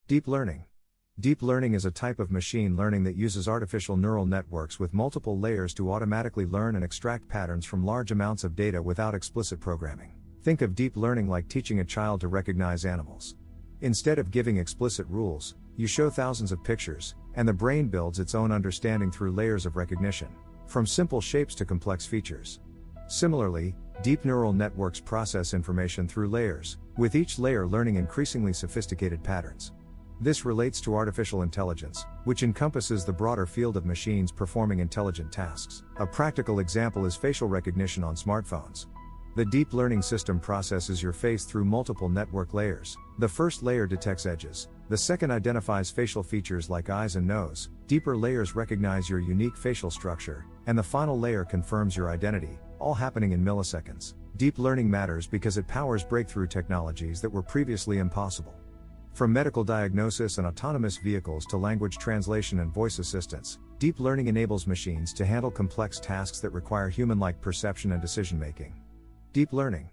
Deep learning. Deep learning is a type of machine learning that uses artificial neural networks with multiple layers to automatically learn and extract patterns from large amounts of data without explicit programming. Think of deep learning like teaching a child to recognize animals. Instead of giving explicit rules, you show thousands of pictures, and the brain builds its own understanding through layers of recognition, from simple shapes to complex features. Similarly, deep neural networks process information through layers, with each layer learning increasingly sophisticated patterns. This relates to artificial intelligence, which encompasses the broader field of machines performing intelligent tasks. A practical example is facial recognition on smartphones. The deep learning system processes your face through multiple network layers. The first layer detects edges, the second identifies facial features like eyes and nose, deeper layers recognize your unique facial structure, and the final layer confirms your identity, all happening in milliseconds. Deep learning matters because it powers breakthrough technologies that were previously impossible. From medical diagnosis and autonomous vehicles to language translation and voice assistance, deep learning enables machines to handle complex tasks that require human-like perception and decision-making. Deep learning.